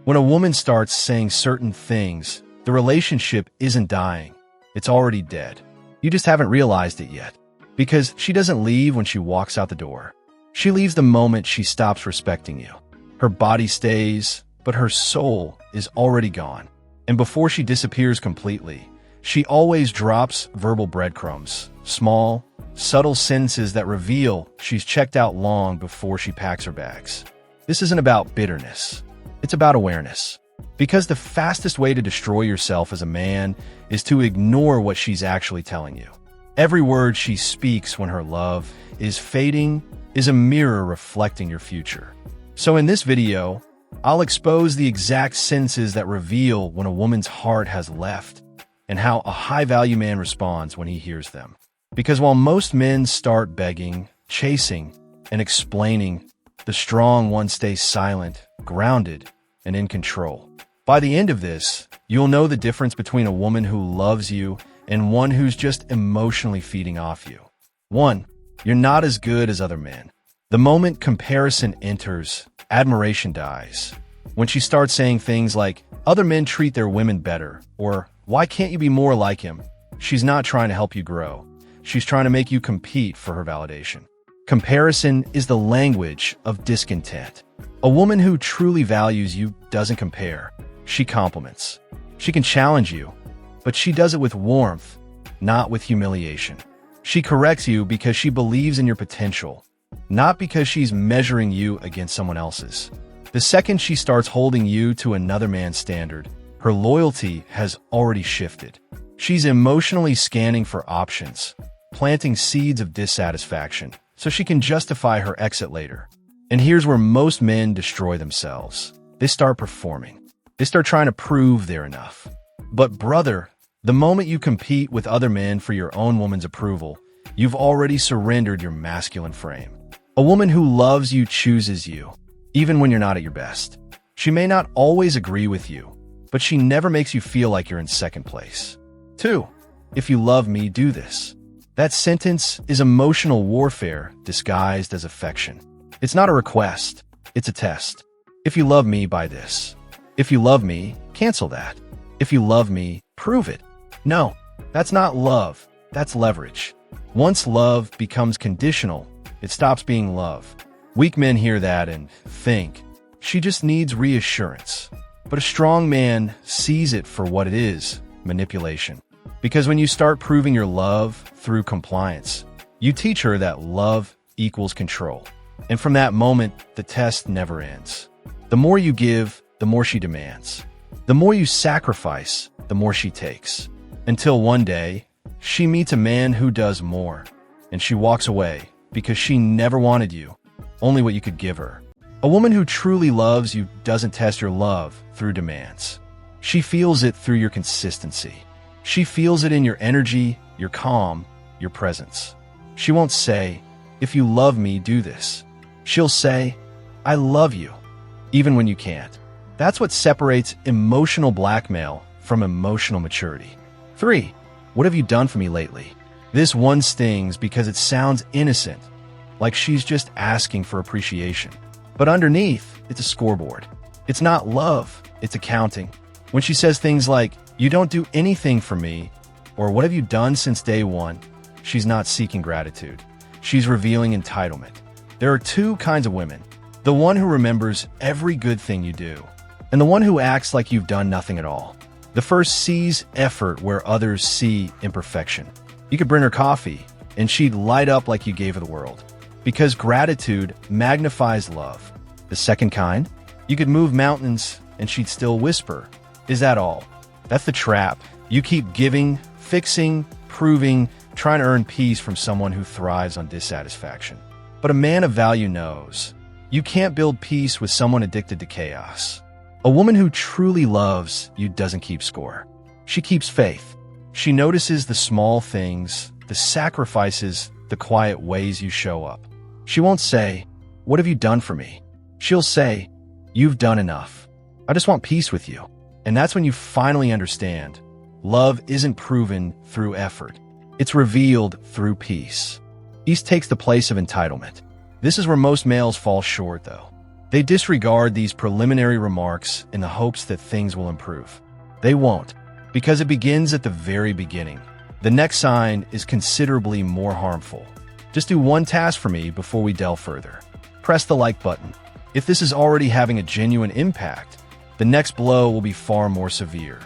When a woman starts saying certain things, the relationship isn't dying. It's already dead. You just haven't realized it yet. Because she doesn't leave when she walks out the door. She leaves the moment she stops respecting you. Her body stays, but her soul is already gone. And before she disappears completely, she always drops verbal breadcrumbs, small, subtle sentences that reveal she's checked out long before she packs her bags. This isn't about bitterness. It's about awareness. Because the fastest way to destroy yourself as a man is to ignore what she's actually telling you. Every word she speaks when her love is fading is a mirror reflecting your future. So in this video, I'll expose the exact sentences that reveal when a woman's heart has left and how a high-value man responds when he hears them. Because while most men start begging, chasing, and explaining, the strong one stays silent, grounded, and in control. By the end of this, you'll know the difference between a woman who loves you and one who's just emotionally feeding off you. 1. You're not as good as other men. The moment comparison enters, admiration dies. When she starts saying things like, other men treat their women better, or why can't you be more like him? She's not trying to help you grow. She's trying to make you compete for her validation. Comparison is the language of discontent. A woman who truly values you doesn't compare. She compliments. She can challenge you, but she does it with warmth, not with humiliation. She corrects you because she believes in your potential, not because she's measuring you against someone else's. The second she starts holding you to another man's standard, her loyalty has already shifted. She's emotionally scanning for options, planting seeds of dissatisfaction, so she can justify her exit later. And here's where most men destroy themselves. They start performing. They start trying to prove they're enough. But brother, the moment you compete with other men for your own woman's approval, you've already surrendered your masculine frame. A woman who loves you chooses you, even when you're not at your best. She may not always agree with you, but she never makes you feel like you're in second place. 2. If you love me, do this. That sentence is emotional warfare disguised as affection. It's not a request, it's a test. If you love me, buy this. If you love me, cancel that. If you love me, prove it. No, that's not love, that's leverage. Once love becomes conditional, it stops being love. Weak men hear that and think, she just needs reassurance. But a strong man sees it for what it is, manipulation. Because when you start proving your love through compliance, you teach her that love equals control. And from that moment, the test never ends. The more you give, the more she demands. The more you sacrifice, the more she takes. Until one day, she meets a man who does more, and she walks away because she never wanted you, only what you could give her. A woman who truly loves you doesn't test your love through demands. She feels it through your consistency. She feels it in your energy, your calm, your presence. She won't say, if you love me, do this. She'll say, I love you, even when you can't. That's what separates emotional blackmail from emotional maturity. 3. What have you done for me lately? This one stings because it sounds innocent, like she's just asking for appreciation. But underneath, it's a scoreboard. It's not love, it's accounting. When she says things like, you don't do anything for me, or what have you done since day one, she's not seeking gratitude. She's revealing entitlement. There are two kinds of women. The one who remembers every good thing you do, and the one who acts like you've done nothing at all. The first sees effort where others see imperfection. You could bring her coffee, and she'd light up like you gave her the world. Because gratitude magnifies love. The second kind, you could move mountains, and she'd still whisper, is that all? That's the trap. You keep giving, fixing, proving, trying to earn peace from someone who thrives on dissatisfaction. But a man of value knows you can't build peace with someone addicted to chaos. A woman who truly loves you doesn't keep score. She keeps faith. She notices the small things, the sacrifices, the quiet ways you show up. She won't say, what have you done for me? She'll say, you've done enough. I just want peace with you. And that's when you finally understand, love isn't proven through effort. It's revealed through peace. Peace takes the place of entitlement. This is where most males fall short, though. They disregard these preliminary remarks in the hopes that things will improve. They won't, because it begins at the very beginning. The next sign is considerably more harmful. Just do one task for me before we delve further. Press the like button. If this is already having a genuine impact, the next blow will be far more severe.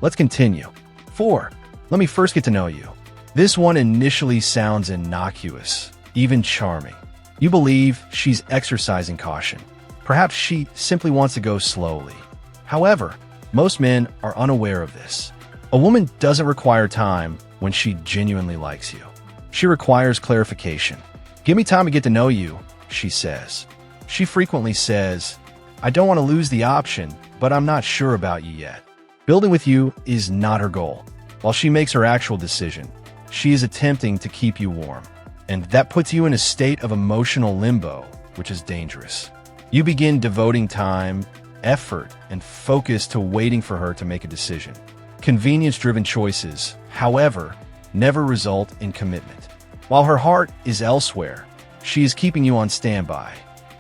Let's continue. 4. Let me first get to know you. This one initially sounds innocuous, even charming. You believe she's exercising caution. Perhaps she simply wants to go slowly. However, most men are unaware of this. A woman doesn't require time when she genuinely likes you. She requires clarification. Give me time to get to know you, she says. She frequently says, I don't want to lose the option, but I'm not sure about you yet. Building with you is not her goal. While she makes her actual decision, she is attempting to keep you warm. And that puts you in a state of emotional limbo, which is dangerous. You begin devoting time, effort, and focus to waiting for her to make a decision. Convenience-driven choices, however, never result in commitment. While her heart is elsewhere, she is keeping you on standby.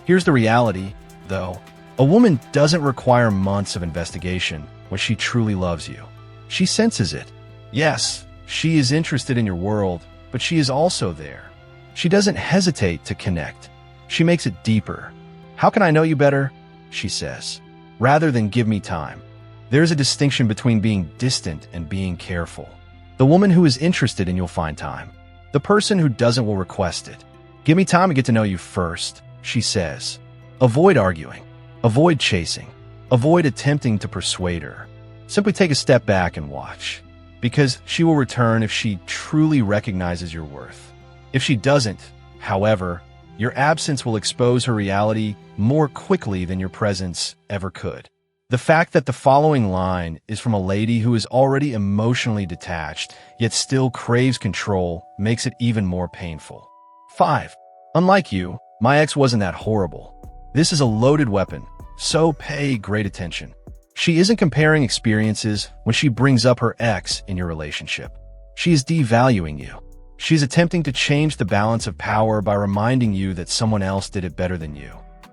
Here's the reality, though. A woman doesn't require months of investigation when she truly loves you. She senses it. Yes, she is interested in your world, but she is also there. She doesn't hesitate to connect. She makes it deeper. How can I know you better? She says, rather than give me time. There's a distinction between being distant and being careful. The woman who is interested in you'll find time. The person who doesn't will request it. Give me time to get to know you first, she says. Avoid arguing. Avoid chasing. Avoid attempting to persuade her. Simply take a step back and watch. Because she will return if she truly recognizes your worth. If she doesn't, however, your absence will expose her reality more quickly than your presence ever could. The fact that the following line is from a lady who is already emotionally detached, yet still craves control, makes it even more painful. 5. Unlike you, my ex wasn't that horrible. This is a loaded weapon, so pay great attention. She isn't comparing experiences when she brings up her ex in your relationship. She is devaluing you. She's attempting to change the balance of power by reminding you that someone else did it better than you.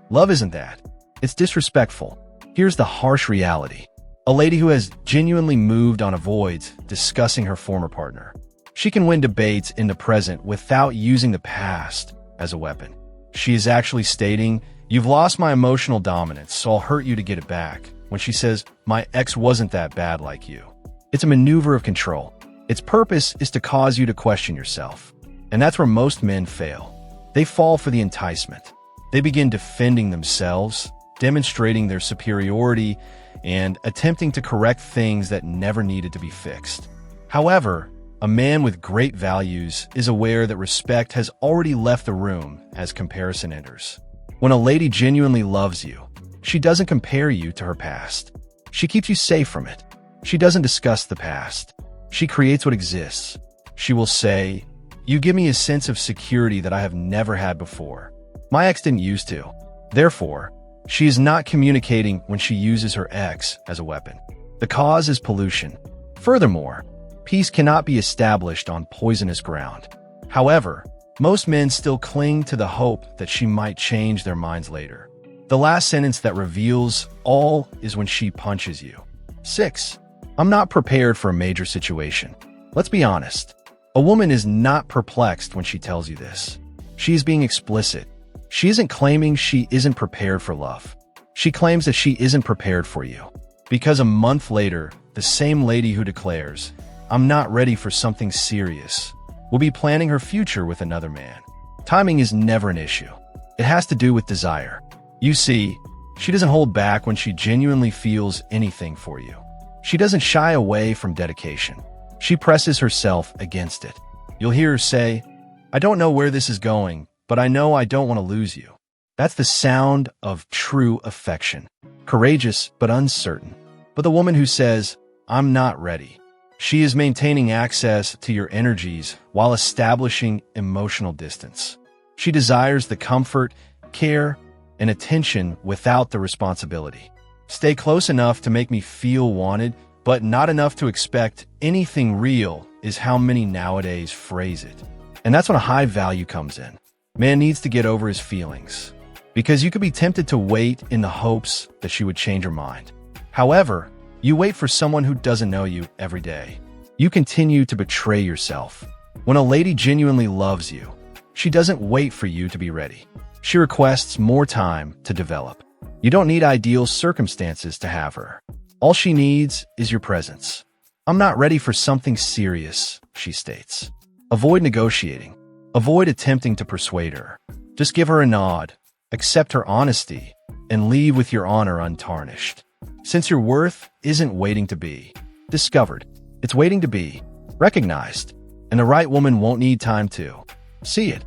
Love isn't that. It's disrespectful. Here's the harsh reality. A lady who has genuinely moved on avoids discussing her former partner. She can win debates in the present without using the past as a weapon. She is actually stating, you've lost my emotional dominance, so I'll hurt you to get it back, when she says, my ex wasn't that bad like you. It's a maneuver of control. Its purpose is to cause you to question yourself. And that's where most men fail. They fall for the enticement. They begin defending themselves, demonstrating their superiority, and attempting to correct things that never needed to be fixed. However, a man with great values is aware that respect has already left the room as comparison enters. When a lady genuinely loves you, she doesn't compare you to her past. She keeps you safe from it. She doesn't discuss the past. She creates what exists. She will say, you give me a sense of security that I have never had before. My ex didn't used to. Therefore, she is not communicating when she uses her ex as a weapon. The cause is pollution. Furthermore, peace cannot be established on poisonous ground. However, most men still cling to the hope that she might change their minds later. The last sentence that reveals all is when she punches you. 6. I'm not prepared for a major situation. Let's be honest. A woman is not perplexed when she tells you this. She is being explicit. She isn't claiming she isn't prepared for love. She claims that she isn't prepared for you. Because a month later, the same lady who declares, I'm not ready for something serious, will be planning her future with another man. Timing is never an issue. It has to do with desire. You see, she doesn't hold back when she genuinely feels anything for you. She doesn't shy away from dedication. She presses herself against it. You'll hear her say, I don't know where this is going, but I know I don't want to lose you. That's the sound of true affection. Courageous, but uncertain. But the woman who says, I'm not ready. She is maintaining access to your energies while establishing emotional distance. She desires the comfort, care, and attention without the responsibility. Stay close enough to make me feel wanted, but not enough to expect anything real is how many nowadays phrase it. And that's when a high value comes in. Man needs to get over his feelings. because you could be tempted to wait in the hopes that she would change her mind. However, you wait for someone who doesn't know you every day. You continue to betray yourself. When a lady genuinely loves you, she doesn't wait for you to be ready. She requests more time to develop. You don't need ideal circumstances to have her. All she needs is your presence. "I'm not ready for something serious," she states. Avoid negotiating. Avoid attempting to persuade her. Just give her a nod, accept her honesty, and leave with your honor untarnished. Since your worth isn't waiting to be discovered, it's waiting to be recognized, and the right woman won't need time to see it.